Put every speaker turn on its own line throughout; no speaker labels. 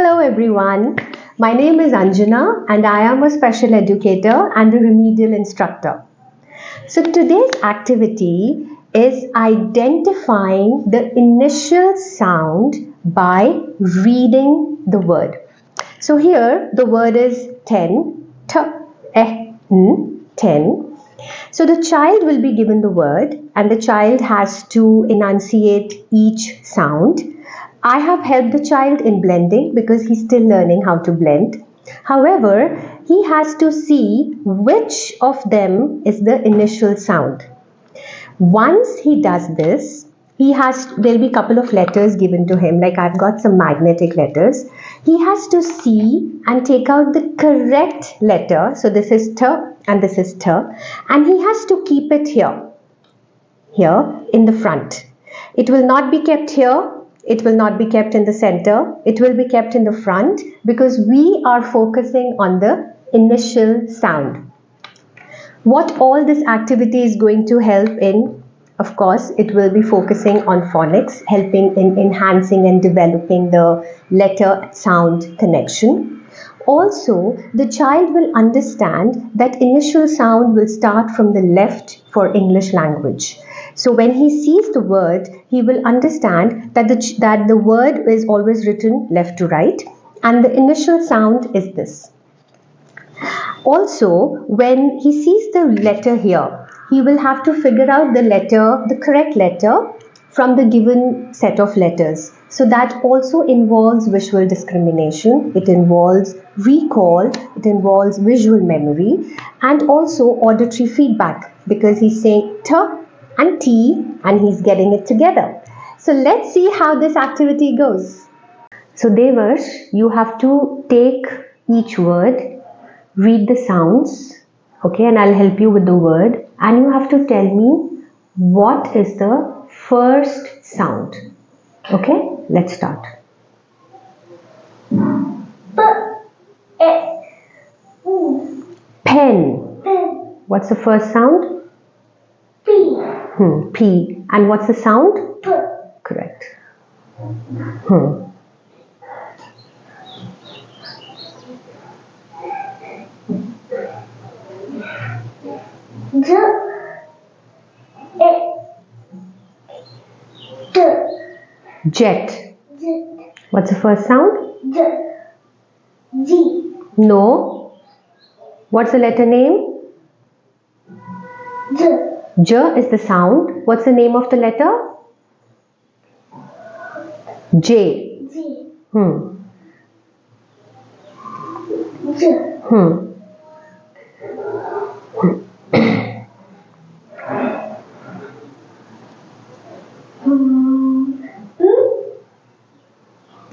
Hello everyone, my name is Anjana and I am a special educator and a remedial instructor. So today's activity is identifying the initial sound by reading the word. So here the word is 10, t, eh, n, 10. So the child will be given the word and the child has to enunciate each sound. I have helped the child in blending because he's still learning how to blend. However, he has to see which of them is the initial sound. Once he does this, there'll be a couple of letters given to him, like I've got some magnetic letters. He has to see and take out the correct letter. So this is T and this is T, and he has to keep it here in the front. It will not be kept here. It will not be kept in the center. It will be kept in the front because we are focusing on the initial sound. What all this activity is going to help in, of course, it will be focusing on phonics, helping in enhancing and developing the letter sound connection. Also, the child will understand that initial sound will start from the left for English language. So when he sees the word, he will understand that the word is always written left to right and the initial sound is this. Also, when he sees the letter here, he will have to figure out the correct letter from the given set of letters. So that also involves visual discrimination, it involves recall, it involves visual memory and also auditory feedback because he's saying T and T and he's getting it together. So let's see how this activity goes. So Devarsh, you have to take each word, read the sounds, okay, and I'll help you with the word and you have to tell me what is the first sound. Okay, let's start. Pen. What's the first sound?
P.
P. And what's the sound?
P.
Correct.
J. T.
Jet.
J.
What's the first sound?
J. G.
No. What's the letter name?
J.
J is the sound. What's the name of the letter? J.
G. J.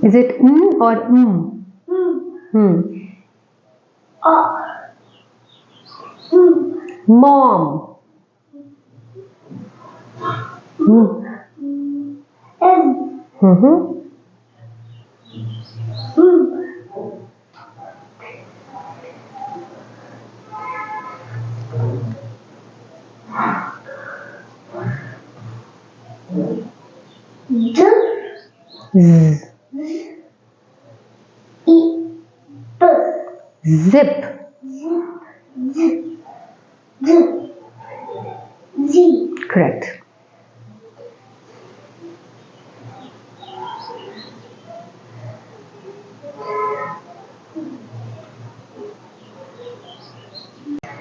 Is it n or m?
R.
Mom.
M. D.
Z.
E. P.
Zip.
Z.
Correct.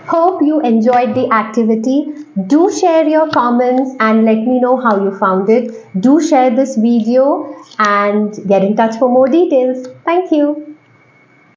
Hope you enjoyed the activity. Do share your comments and let me know how you found it. Do share this video and get in touch for more details. Thank you.